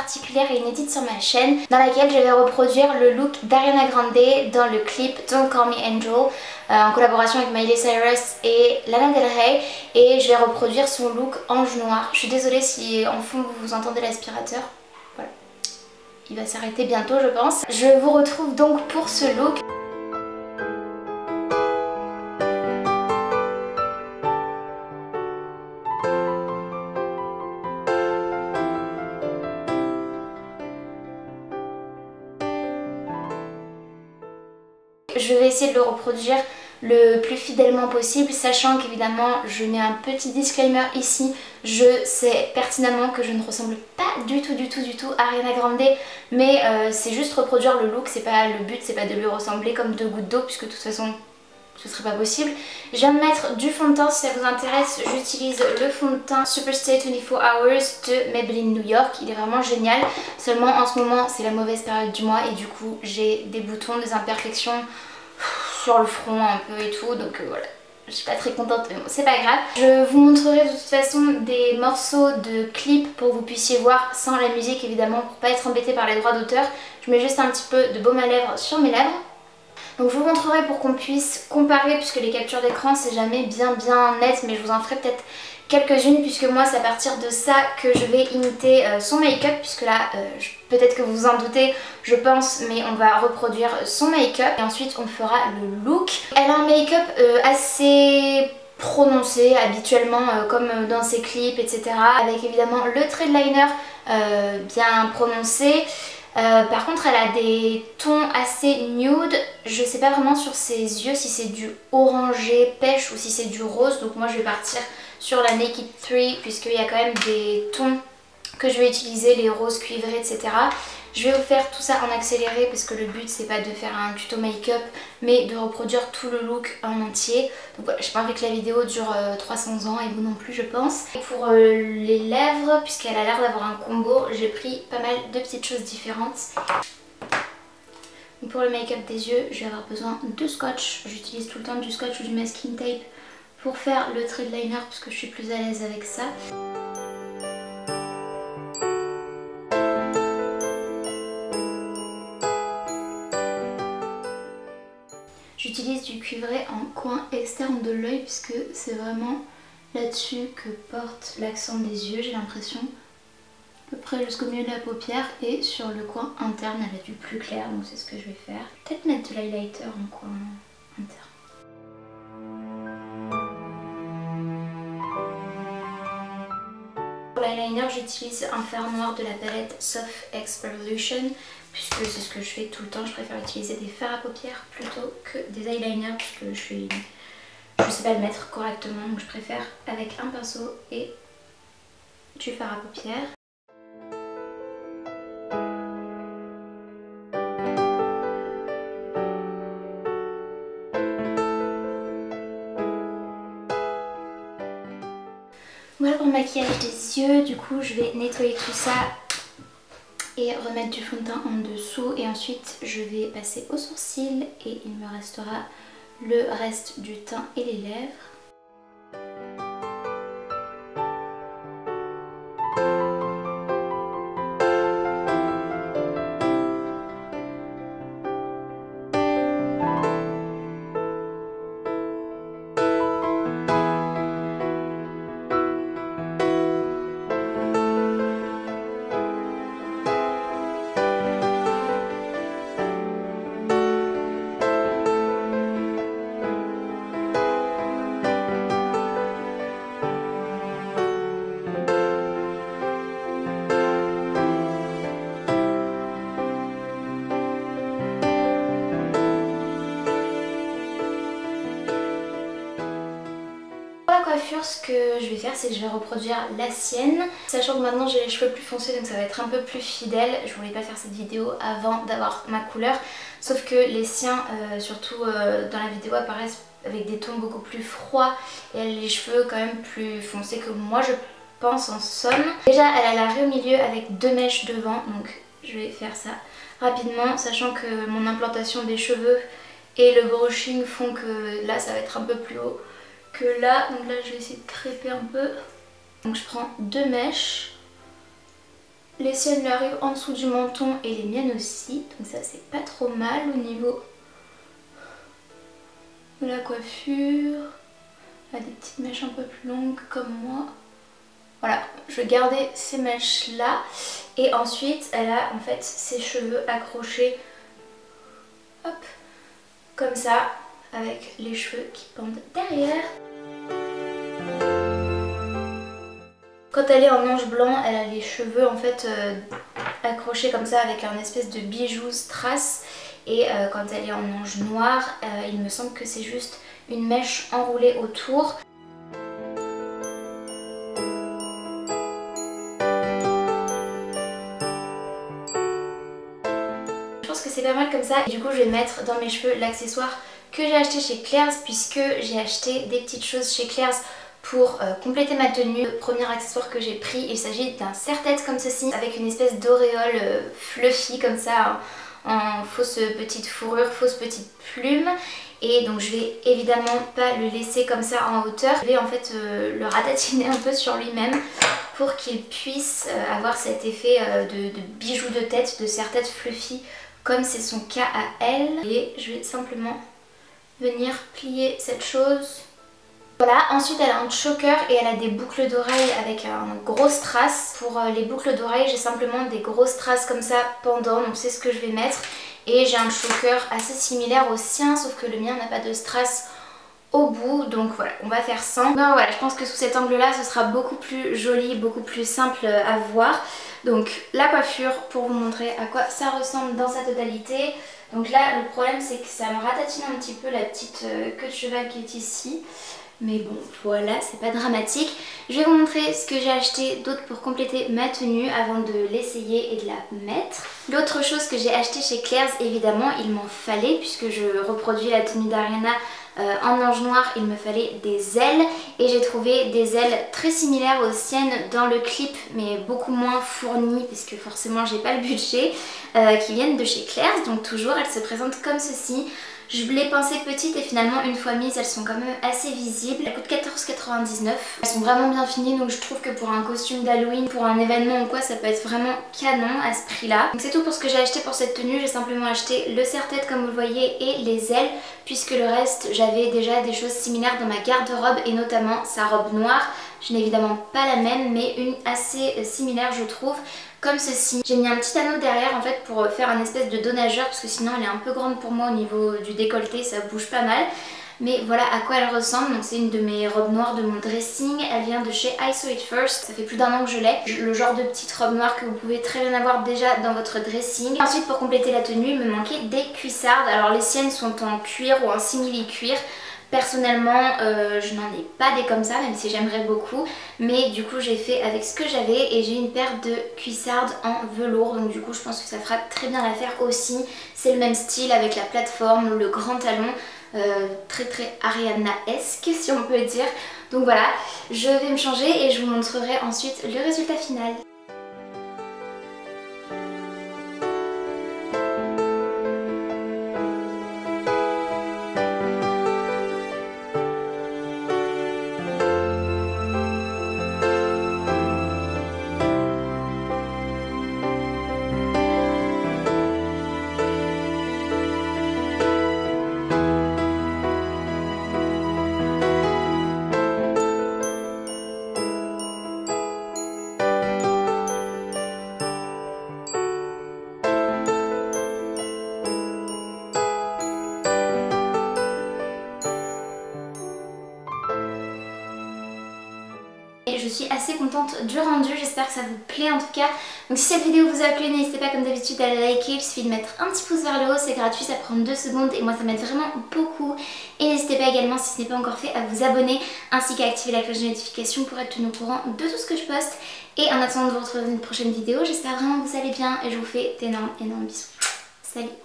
particulière et inédite sur ma chaîne dans laquelle je vais reproduire le look d'Ariana Grande dans le clip Don't Call Me Angel en collaboration avec Miley Cyrus et Lana Del Rey, et je vais reproduire son look ange noir. Je suis désolée si en fond vous entendez l'aspirateur, voilà. Il va s'arrêter bientôt je pense. Je vous retrouve donc pour ce look. Je vais essayer de le reproduire le plus fidèlement possible, sachant qu'évidemment je mets un petit disclaimer ici. Je sais pertinemment que je ne ressemble pas du tout à Ariana Grande, mais c'est juste reproduire le look, c'est pas le but, c'est pas de lui ressembler comme deux gouttes d'eau puisque de toute façon ce serait pas possible. Je viens de mettre du fond de teint, si ça vous intéresse, j'utilise le fond de teint Superstay 24 Hours de Maybelline New York, il est vraiment génial. Seulement en ce moment c'est la mauvaise période du mois et du coup j'ai des boutons, des imperfections sur le front un peu et tout, donc voilà. Je suis pas très contente mais bon, c'est pas grave. Je vous montrerai de toute façon des morceaux de clips pour que vous puissiez voir sans la musique évidemment, pour pas être embêté par les droits d'auteur. Je mets juste un petit peu de baume à lèvres sur mes lèvres. Donc je vous montrerai pour qu'on puisse comparer, puisque les captures d'écran c'est jamais bien net, mais je vous en ferai peut-être quelques-unes puisque moi c'est à partir de ça que je vais imiter son make-up, puisque là peut-être que vous vous en doutez je pense, mais on va reproduire son make-up et ensuite on fera le look. Elle a un make-up assez prononcé habituellement comme dans ses clips etc, avec évidemment le trait de liner bien prononcé. Par contre elle a des tons assez nude, je sais pas vraiment sur ses yeux si c'est du orangé pêche ou si c'est du rose, donc moi je vais partir sur la Naked 3 puisqu'il y a quand même des tons que je vais utiliser, les roses cuivrés etc. Je vais vous faire tout ça en accéléré parce que le but c'est pas de faire un tuto make-up mais de reproduire tout le look en entier. Donc voilà, j'ai pas envie que la vidéo dure 300 ans et vous non plus je pense. Et pour les lèvres, puisqu'elle a l'air d'avoir un combo, j'ai pris pas mal de petites choses différentes. Donc pour le make-up des yeux, je vais avoir besoin de scotch. J'utilise tout le temps du scotch ou du masking tape pour faire le trait de liner parce que je suis plus à l'aise avec ça. J'utilise du cuivré en coin externe de l'œil puisque c'est vraiment là-dessus que porte l'accent des yeux, j'ai l'impression. À peu près jusqu'au milieu de la paupière et sur le coin interne elle a du plus clair, donc c'est ce que je vais faire. Peut-être mettre de l'highlighter en coin interne. Pour l'eyeliner j'utilise un fard noir de la palette Soft X Revolution puisque c'est ce que je fais tout le temps. Je préfère utiliser des fards à paupières plutôt que des eyeliners puisque je sais pas le mettre correctement, donc je préfère avec un pinceau et du fard à paupières. Voilà pour le maquillage des yeux, du coup je vais nettoyer tout ça et remettre du fond de teint en dessous et ensuite je vais passer aux sourcils et il me restera le reste du teint et les lèvres. Coiffure, ce que je vais faire c'est que je vais reproduire la sienne, sachant que maintenant j'ai les cheveux plus foncés donc ça va être un peu plus fidèle. Je voulais pas faire cette vidéo avant d'avoir ma couleur, sauf que les siens surtout dans la vidéo apparaissent avec des tons beaucoup plus froids et elle a les cheveux quand même plus foncés que moi je pense en somme. Déjà elle a l'arrêt au milieu avec deux mèches devant, donc je vais faire ça rapidement, sachant que mon implantation des cheveux et le brushing font que là ça va être un peu plus haut que là, donc là je vais essayer de crêper un peu. Donc je prends deux mèches Les siennes lui arrivent en dessous du menton et les miennes aussi. Donc ça c'est pas trop mal au niveau de la coiffure. Elle a des petites mèches un peu plus longues comme moi. Voilà, je gardais ces mèches là. Et ensuite elle a en fait ses cheveux accrochés, hop, comme ça, avec les cheveux qui pendent derrière. Quand elle est en ange blanc, elle a les cheveux en fait accrochés comme ça avec un espèce de bijou strass. Et quand elle est en ange noir, il me semble que c'est juste une mèche enroulée autour. Je pense que c'est pas mal comme ça. Et du coup je vais mettre dans mes cheveux l'accessoire que j'ai acheté chez Claire's, puisque j'ai acheté des petites choses chez Claire's pour compléter ma tenue. Le premier accessoire que j'ai pris, il s'agit d'un serre-tête comme ceci, avec une espèce d'auréole fluffy comme ça, en fausse petite fourrure, fausse petite plume. Et donc je vais évidemment pas le laisser comme ça en hauteur. Je vais en fait le ratatiner un peu sur lui-même pour qu'il puisse avoir cet effet de bijou de tête, de serre-tête fluffy, comme c'est son cas à elle. Et je vais simplement venir plier cette chose. Voilà, ensuite elle a un choker et elle a des boucles d'oreilles avec un gros strass. Pour les boucles d'oreilles, j'ai simplement des gros strass comme ça pendant, donc c'est ce que je vais mettre. Et j'ai un choker assez similaire au sien, sauf que le mien n'a pas de strass au bout, donc voilà, on va faire sans. Non, voilà, je pense que sous cet angle-là, ce sera beaucoup plus joli, beaucoup plus simple à voir. Donc la coiffure, pour vous montrer à quoi ça ressemble dans sa totalité. Donc là, le problème, c'est que ça me ratatine un petit peu la petite queue de cheval qui est ici. Mais bon, voilà, c'est pas dramatique. Je vais vous montrer ce que j'ai acheté d'autre pour compléter ma tenue avant de l'essayer et de la mettre. L'autre chose que j'ai acheté chez Claire's, évidemment, il m'en fallait, puisque je reproduis la tenue d'Ariana en ange noir, il me fallait des ailes. Et j'ai trouvé des ailes très similaires aux siennes dans le clip, mais beaucoup moins fournies, puisque forcément j'ai pas le budget, qui viennent de chez Claire's. Donc toujours, elles se présentent comme ceci. Je l'ai pensée petite et finalement une fois mises elles sont quand même assez visibles. Elles coûtent 14,99 €. Elles sont vraiment bien finies, donc je trouve que pour un costume d'Halloween, pour un événement ou quoi, ça peut être vraiment canon à ce prix là. Donc c'est tout pour ce que j'ai acheté pour cette tenue. J'ai simplement acheté le serre-tête comme vous le voyez et les ailes, puisque le reste j'avais déjà des choses similaires dans ma garde-robe et notamment sa robe noire. Je n'ai évidemment pas la même mais une assez similaire je trouve. Comme ceci. J'ai mis un petit anneau derrière en fait pour faire un espèce de dos nageur parce que sinon elle est un peu grande pour moi au niveau du décolleté, ça bouge pas mal. Mais voilà à quoi elle ressemble. Donc c'est une de mes robes noires de mon dressing. Elle vient de chez I Saw It First. Ça fait plus d'1 an que je l'ai. Le genre de petite robe noire que vous pouvez très bien avoir déjà dans votre dressing. Ensuite pour compléter la tenue il me manquait des cuissardes. Alors les siennes sont en cuir ou en simili-cuir. Personnellement je n'en ai pas des comme ça même si j'aimerais beaucoup, mais du coup j'ai fait avec ce que j'avais et j'ai une paire de cuissardes en velours, donc du coup je pense que ça fera très bien l'affaire aussi. C'est le même style avec la plateforme, le grand talon, très Ariana-esque si on peut dire. Donc voilà, je vais me changer et je vous montrerai ensuite le résultat final. Je suis assez contente du rendu, j'espère que ça vous plaît en tout cas. Donc si cette vidéo vous a plu, n'hésitez pas comme d'habitude à la liker, il suffit de mettre un petit pouce vers le haut, c'est gratuit, ça prend 2 secondes et moi ça m'aide vraiment beaucoup. Et n'hésitez pas également, si ce n'est pas encore fait, à vous abonner ainsi qu'à activer la cloche de notification pour être tenu au courant de tout ce que je poste. Et en attendant de vous retrouver dans une prochaine vidéo, j'espère vraiment que vous allez bien et je vous fais d'énormes bisous. Salut!